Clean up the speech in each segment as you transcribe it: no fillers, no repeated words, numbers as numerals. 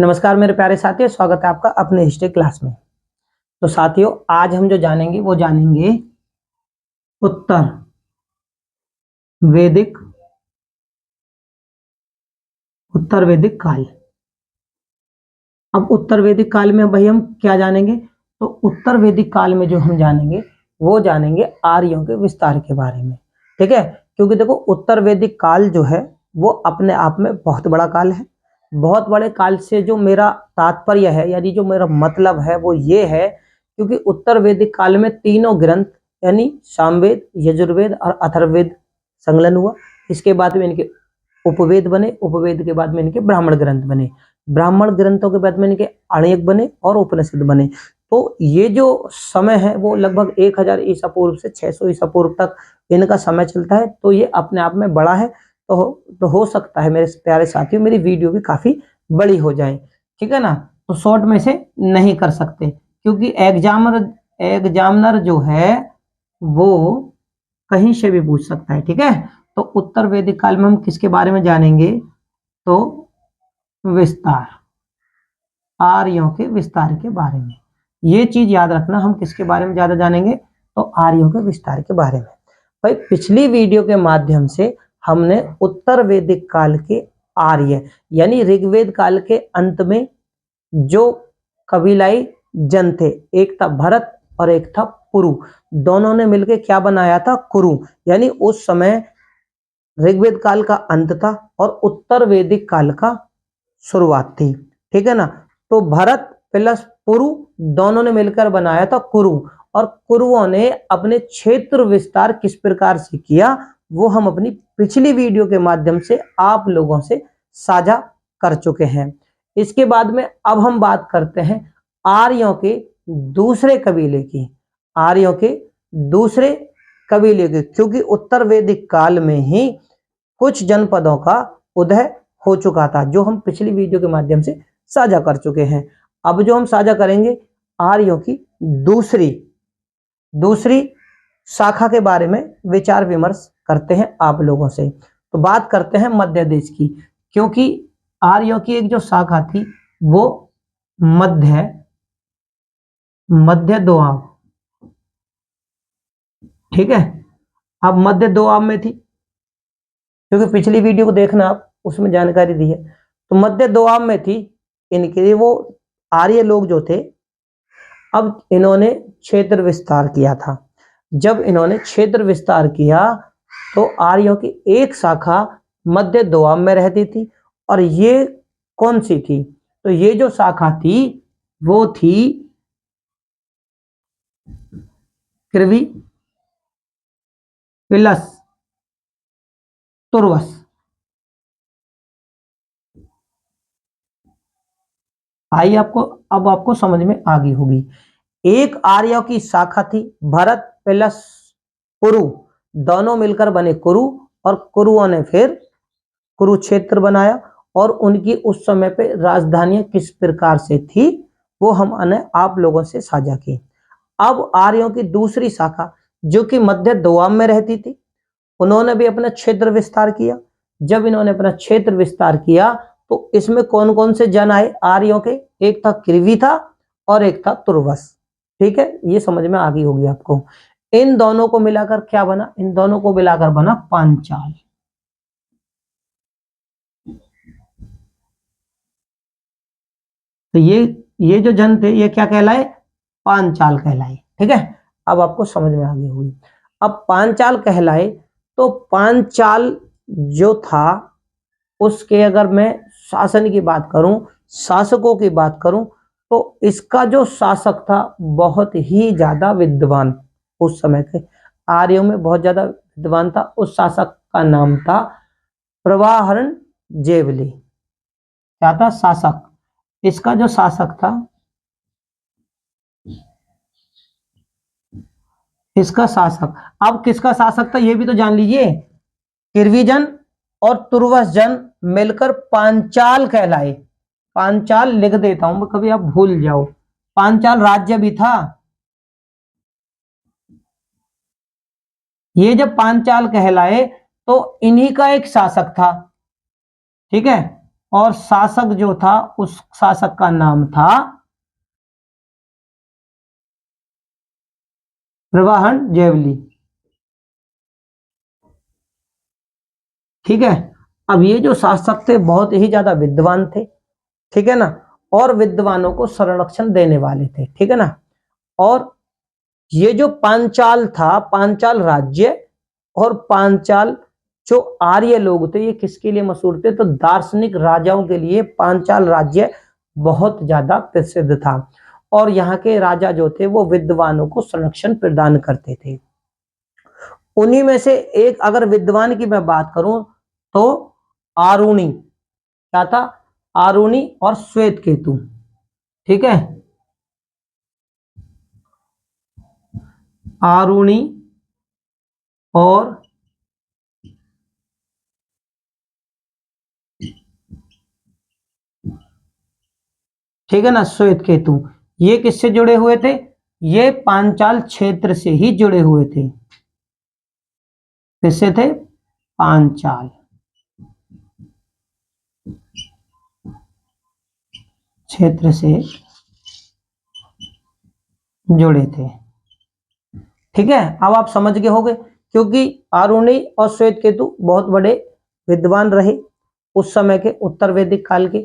नमस्कार मेरे प्यारे साथियों, स्वागत है आपका अपने हिस्ट्री क्लास में। तो साथियों, आज हम जो जानेंगे वो जानेंगे उत्तर वैदिक काल। अब उत्तर वैदिक काल में भाई हम क्या जानेंगे? तो उत्तर वैदिक काल में जो हम जानेंगे वो जानेंगे आर्यों के विस्तार के बारे में। ठीक है, क्योंकि देखो उत्तर वैदिक काल जो है वो अपने आप में बहुत बड़ा काल है। बहुत बड़े काल से जो मेरा तात्पर्य है यानी जो मेरा मतलब है वो ये है, क्योंकि उत्तर वैदिक काल में तीनों ग्रंथ यानी सामवेद, यजुर्वेद और अथर्ववेद संकलन हुआ। इसके बाद में इनके उपवेद बने, उपवेद के बाद में इनके ब्राह्मण ग्रंथ बने, ब्राह्मण ग्रंथों के बाद में इनके आर्यक बने और उपनिषद बने। तो ये जो समय है वो लगभग 1000 ईसा पूर्व से 600 ईसा पूर्व तक इनका समय चलता है। तो ये अपने आप में बड़ा है। तो हो सकता है मेरे प्यारे साथियों मेरी वीडियो भी काफी बड़ी हो जाए। ठीक है ना, तो शॉर्ट में से नहीं कर सकते क्योंकि एग्जामिनर जो है वो कहीं से भी पूछ सकता है। ठीक है, तो उत्तर वैदिक काल में हम किसके बारे में जानेंगे? तो विस्तार, आर्यों के विस्तार के बारे में। ये चीज याद रखना, हम किसके बारे में ज्यादा जानेंगे? तो आर्यों के विस्तार के बारे में। भाई पिछली वीडियो के माध्यम से हमने उत्तर वैदिक काल के आर्य यानी ऋग्वेद काल के अंत में जो कबीलाई जन थे, एक था भरत और एक था पुरु, दोनों ने मिलकर क्या बनाया था? कुरु। यानी उस समय ऋग्वेद काल का अंत था और उत्तर वैदिक काल का शुरुआत थी। ठीक है ना, तो भरत प्लस पुरु दोनों ने मिलकर बनाया था कुरु। और कुरुओं ने अपने क्षेत्र विस्तार किस प्रकार से किया वो हम अपनी पिछली वीडियो के माध्यम से आप लोगों से साझा कर चुके हैं। इसके बाद में अब हम बात करते हैं आर्यों के दूसरे कबीले की, आर्यों के दूसरे कबीले की, क्योंकि उत्तर वैदिक काल में ही कुछ जनपदों का उदय हो चुका था जो हम पिछली वीडियो के माध्यम से साझा कर चुके हैं। अब जो हम साझा करेंगे आर्यों की दूसरी शाखा के बारे में विचार विमर्श करते हैं आप लोगों से। तो बात करते हैं मध्य देश की, क्योंकि आर्यों की एक जो शाखा थी वो मध्य दोआब, ठीक है, अब मध्य दोआब में थी, क्योंकि पिछली वीडियो को देखना आप, उसमें जानकारी दी है। तो मध्य दोआब में थी इनके वो आर्य लोग जो थे। अब इन्होंने क्षेत्र विस्तार किया था। जब इन्होंने क्षेत्र विस्तार किया तो आर्यों की एक शाखा मध्य दोआब में रहती थी। और ये कौन सी थी? तो ये जो शाखा थी वो थी कृवि प्लस तुर्वस। आई आपको, अब आपको समझ में आ गई होगी। एक आर्यों की शाखा थी भरत प्लस कुरु, दोनों मिलकर बने कुरु, और कुरुओं ने फिर कुरुक्षेत्र बनाया। और उनकी उस समय पे राजधानियां किस प्रकार से थी वो हमने आप लोगों से साझा की। अब आर्यों की दूसरी शाखा जो कि मध्य दोआब में रहती थी, उन्होंने भी अपना क्षेत्र विस्तार किया। जब इन्होंने अपना क्षेत्र विस्तार किया तो इसमें कौन कौन से जन आए आर्यों के? एक था कृवि था और एक था तुर्वस। ठीक है, ये समझ में आ गई होगी आपको। इन दोनों को मिलाकर क्या बना? इन दोनों को मिलाकर बना पांचाल। तो ये जो जन थे ये क्या कहलाए? पांचाल कहलाए। ठीक है, अब आपको समझ में आ गई होगी। अब पांचाल कहलाए तो पांचाल जो था उसके अगर मैं शासन की बात करूं, शासकों की बात करूं, तो इसका जो शासक था बहुत ही ज्यादा विद्वान, उस समय के आर्यों में बहुत ज्यादा विद्वान था। उस शासक का नाम था प्रवाहरण जेवली। क्या था? शासक। इसका जो शासक था, इसका शासक, अब किसका शासक था ये भी तो जान लीजिए। किर्विजन और तुर्वस जन मिलकर पांचाल कहलाए। पांचाल लिख देता हूं, कभी आप भूल जाओ। पांचाल राज्य भी था। ये जब पांचाल कहलाए तो इन्हीं का एक शासक था। ठीक है, और शासक जो था उस शासक का नाम था प्रवाहन जेवली। ठीक है। अब ये जो शासक थे बहुत ही ज्यादा विद्वान थे, ठीक है ना, और विद्वानों को संरक्षण देने वाले थे, ठीक है ना। और ये जो पांचाल था, पांचाल राज्य और पांचाल जो आर्य लोग थे, ये किसके लिए मशहूर थे? तो दार्शनिक राजाओं के लिए पांचाल राज्य बहुत ज्यादा प्रसिद्ध था। और यहाँ के राजा जो थे वो विद्वानों को संरक्षण प्रदान करते थे। उन्हीं में से एक अगर विद्वान की मैं बात करूं तो आरुणि, क्या था? आरुणि और श्वेत केतु, ठीक है। आरुणि और ठीक है ना श्वेत केतु, ये किससे जुड़े हुए थे? ये पांचाल क्षेत्र से ही जुड़े हुए थे। किससे थे? पांचाल क्षेत्र से जुड़े थे, ठीक है। अब आप समझ गए होंगे, क्योंकि आरुणि और श्वेत केतु बहुत बड़े विद्वान रहे उस समय के उत्तर वैदिक काल के,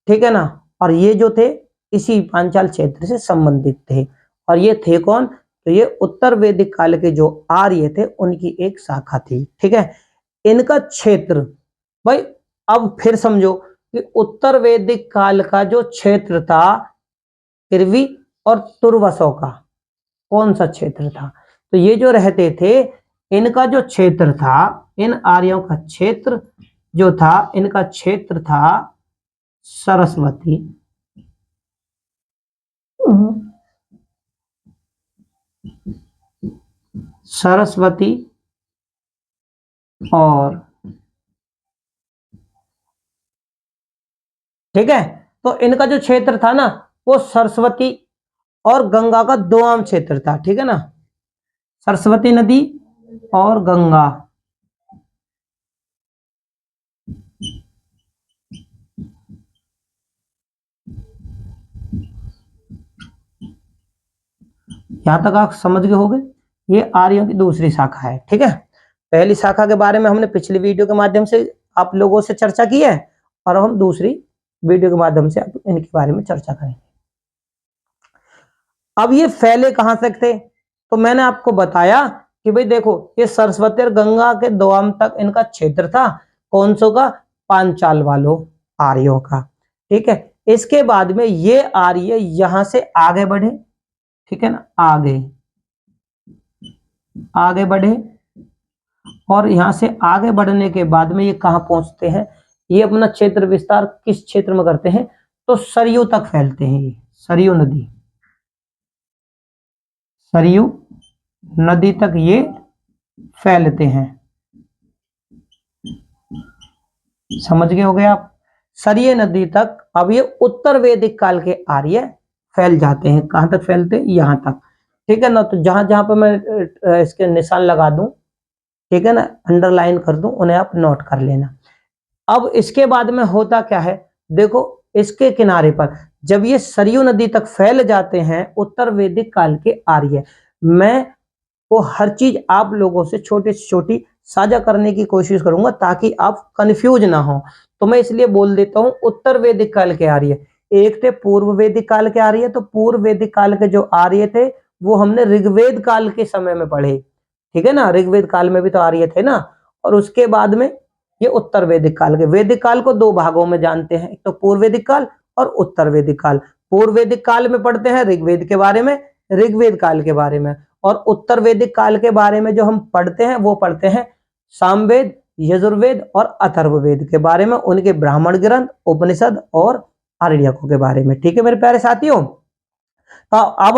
ठीक है ना। और ये जो थे इसी पांचाल क्षेत्र से संबंधित थे। और ये थे कौन? तो ये उत्तर वैदिक काल के जो आर्य थे उनकी एक शाखा थी, ठीक है। इनका क्षेत्र, भाई अब फिर समझो कि उत्तर वैदिक काल का जो क्षेत्र था पृथ्वी और तुर्वसों का, कौन सा क्षेत्र था? तो ये जो रहते थे इनका जो क्षेत्र था, इन आर्यों का क्षेत्र जो था, इनका क्षेत्र था सरस्वती, सरस्वती और ठीक है। तो इनका जो क्षेत्र था ना वो सरस्वती और गंगा का दोआम क्षेत्र था, ठीक है ना। सरस्वती नदी और गंगा, यहां तक आप समझ गए होंगे। ये आर्यों की दूसरी शाखा है, ठीक है। पहली शाखा के बारे में हमने पिछली वीडियो के माध्यम से आप लोगों से चर्चा की है, और अब हम दूसरी वीडियो के माध्यम से इनके बारे में चर्चा करेंगे। अब ये फैले कहां से थे? तो मैंने आपको बताया कि भाई देखो ये सरस्वती और गंगा के दोआम तक इनका क्षेत्र था, कौन सो का? पांचाल वालों आर्यों का, ठीक है। इसके बाद में ये आर्य यहां से आगे बढ़े, ठीक है ना, आगे आगे बढ़े, और यहां से आगे बढ़ने के बाद में ये कहां पहुंचते हैं? ये अपना क्षेत्र विस्तार किस क्षेत्र में करते हैं? तो सरयू तक फैलते हैं। ये सरयू नदी, सरयू नदी तक ये फैलते हैं। समझ गए हो गए आप? सरयू नदी तक अब ये उत्तर वैदिक काल के आर्य फैल जाते हैं। कहां तक फैलते हैं? यहां तक, ठीक है ना। तो जहां जहां पर मैं इसके निशान लगा दूं, ठीक है ना, अंडरलाइन कर दूं, उन्हें आप नोट कर लेना। अब इसके बाद में होता क्या है? देखो इसके किनारे पर जब ये सरयू नदी तक फैल जाते हैं उत्तर वैदिक काल के आर्य, मैं वो हर चीज आप लोगों से छोटी से छोटी साझा करने की कोशिश करूंगा ताकि आप कंफ्यूज ना हो। तो मैं इसलिए बोल देता हूं उत्तर वैदिक काल के आर्य। एक थे पूर्व वैदिक काल के आर्य, तो पूर्व वैदिक काल के जो आर्य थे वो हमने ऋग्वेद काल के समय में पढ़े, ठीक है ना। ऋग्वेद काल में भी तो आर्य थे ना। और उसके बाद में ये उत्तर वैदिक काल के, वैदिक काल को दो भागों में जानते हैं, एक तो पूर्व वैदिक काल और उत्तर वैदिक काल। पूर्व वैदिक काल में पढ़ते हैं ऋग्वेद के बारे में, ऋग्वेद काल के बारे में। और उत्तर वैदिक काल के बारे में जो हम पढ़ते हैं वो पढ़ते हैं सामवेद, यजुर्वेद और अथर्ववेद के बारे में, उनके ब्राह्मण ग्रंथ, उपनिषद और आरण्यकों के बारे में, ठीक है मेरे प्यारे साथियों। तो अब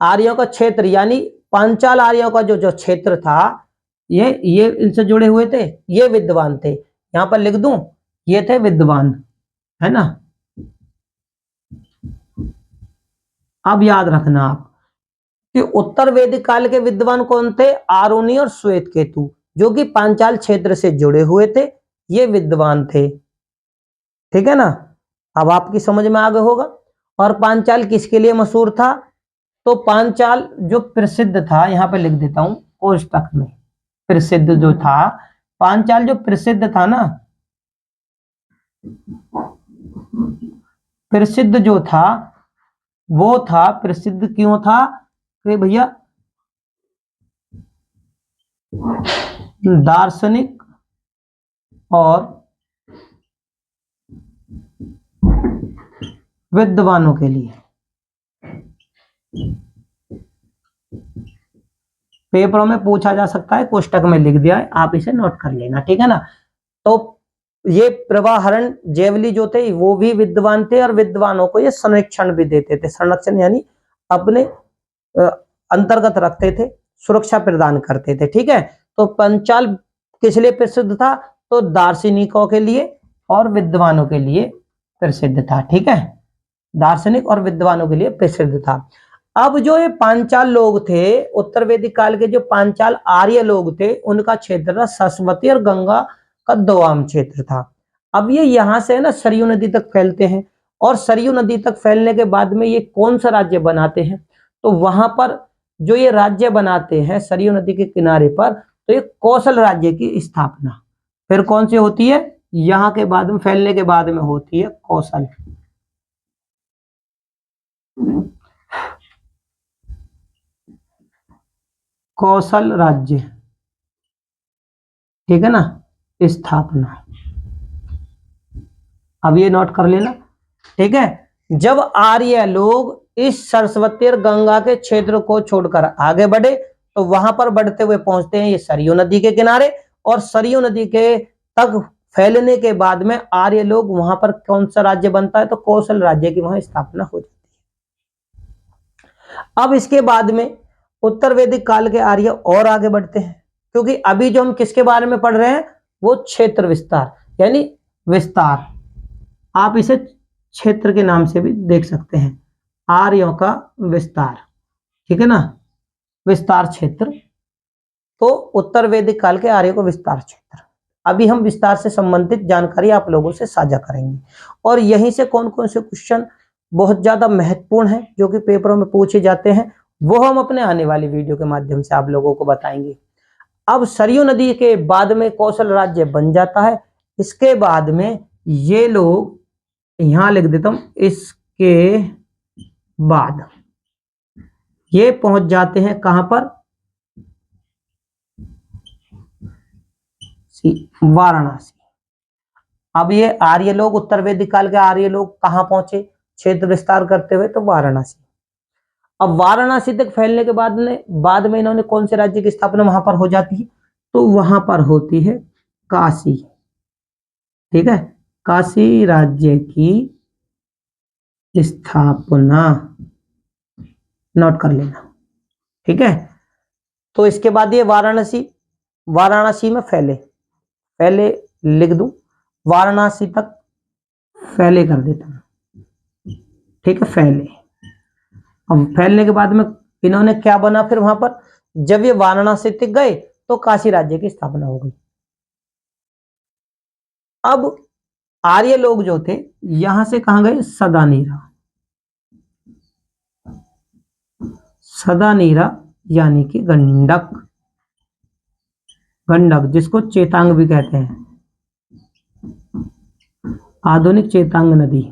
आर्यों का क्षेत्र यानी पांचाल आर्यों का जो जो क्षेत्र था, ये इनसे जुड़े हुए थे, ये विद्वान थे। यहां पर लिख दूं, ये थे विद्वान, है ना। अब याद रखना आप कि उत्तर वैदिक काल के विद्वान कौन थे? आरुणि और श्वेत केतु, जो कि पांचाल क्षेत्र से जुड़े हुए थे, ये विद्वान थे। ठीक है ना, अब आपकी समझ में आ गया होगा। और पांचाल किसके लिए मशहूर था? तो पांचाल जो प्रसिद्ध था, यहां पे लिख देता हूं कोष्टक में, प्रसिद्ध जो था, पांचाल जो प्रसिद्ध था ना, प्रसिद्ध जो था वो था, प्रसिद्ध क्यों था कि भैया दार्शनिक और विद्वानों के लिए। पेपरों में पूछा जा सकता है, कोष्टक में लिख दिया है, आप इसे नोट कर लेना, ठीक है ना। तो ये प्रवाहरण जेवली जो थे वो भी विद्वान थे, और विद्वानों को ये संरक्षण भी देते थे। संरक्षण यानी अपने अंतर्गत रखते थे, सुरक्षा प्रदान करते थे, ठीक है। तो पांचाल किस लिए प्रसिद्ध था? तो दार्शनिकों के लिए और विद्वानों के लिए प्रसिद्ध था, ठीक है, दार्शनिक और विद्वानों के लिए प्रसिद्ध था। अब जो ये पांचाल लोग थे, उत्तर वैदिक काल के जो पांचाल आर्य लोग थे, उनका क्षेत्र था सरस्वती और गंगा का दोआम क्षेत्र था। अब ये यहां से ना सरयू नदी तक फैलते हैं, और सरयू नदी तक फैलने के बाद में ये कौन सा राज्य बनाते हैं? तो वहां पर जो ये राज्य बनाते हैं सरयू नदी के किनारे पर, तो ये कौशल राज्य की स्थापना फिर कौन सी होती है? यहां के बाद में फैलने के बाद में होती है कौशल। कौशल राज्य, ठीक है ना, स्थापना। अब ये नोट कर लेना, ठीक है। जब आर्य लोग इस सरस्वती और गंगा के क्षेत्र को छोड़कर आगे बढ़े, तो वहां पर बढ़ते हुए पहुंचते हैं ये सरयू नदी के किनारे, और सरयू नदी के तक फैलने के बाद में आर्य लोग वहां पर कौन सा राज्य बनता है? तो कौशल राज्य की वहां स्थापना हो जाती है। अब इसके बाद में उत्तर वैदिक काल के आर्य और आगे बढ़ते हैं, क्योंकि अभी जो हम किसके बारे में पढ़ रहे हैं वो क्षेत्र विस्तार यानी विस्तार, आप इसे क्षेत्र के नाम से भी देख सकते हैं, आर्यों का विस्तार, ठीक है ना, विस्तार क्षेत्र। तो उत्तर वैदिक काल के आर्यों को विस्तार क्षेत्र। अभी हम विस्तार से संबंधित जानकारी आप लोगों से साझा करेंगे, और यहीं से कौन कौन से क्वेश्चन बहुत ज्यादा महत्वपूर्ण है जो कि पेपरों में पूछे जाते हैं, वो हम अपने आने वाली वीडियो के माध्यम से आप लोगों को बताएंगे। अब सरयू नदी के बाद में कौशल राज्य बन जाता है। इसके बाद में ये लोग, यहां लिख देता हूं, इसके बाद ये पहुंच जाते हैं कहां पर? वाराणसी। अब ये आर्य लोग, उत्तर वैदिक काल के आर्य लोग कहां पहुंचे क्षेत्र विस्तार करते हुए? तो वाराणसी। अब वाराणसी तक फैलने के बाद में इन्होंने कौन से राज्य की स्थापना वहां पर हो जाती है? तो वहां पर होती है काशी, ठीक है, काशी राज्य की स्थापना, नोट कर लेना, ठीक है। तो इसके बाद ये वाराणसी में पहले लिख दूं, वाराणसी तक फैले कर देता हूं, ठीक है, फैले। अब फैलने के बाद में इन्होंने क्या बना फिर वहां पर? जब ये वाराणसी तक गए तो काशी राज्य की स्थापना हो गई। अब आर्य लोग जो थे यहां से कहां गए? सदानीरा यानी कि गंडक, जिसको चेतांग भी कहते हैं, आधुनिक चेतांग नदी,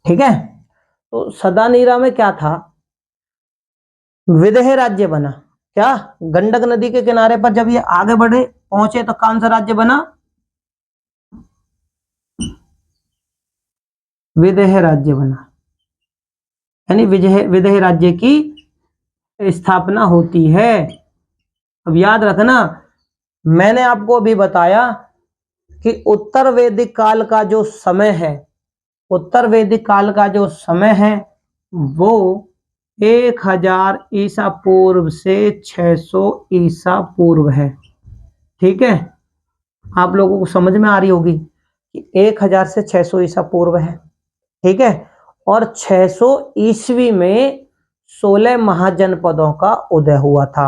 ठीक है। तो सदानीरा में क्या था? विदेह राज्य बना। क्या? गंडक नदी के किनारे पर जब ये आगे बढ़े पहुंचे तो कौन सा राज्य बना? विदेह राज्य बना, यानी विदेह राज्य की स्थापना होती है। अब याद रखना, मैंने आपको अभी बताया कि उत्तर वैदिक काल का जो समय है, उत्तर वैदिक काल का जो समय है वो 1000 ईसा पूर्व से 600 ईसा पूर्व है, ठीक है। आप लोगों को समझ में आ रही होगी कि 1000 से 600 ईसा पूर्व है, ठीक है। और 600 ईस्वी में 16 महाजनपदों का उदय हुआ था।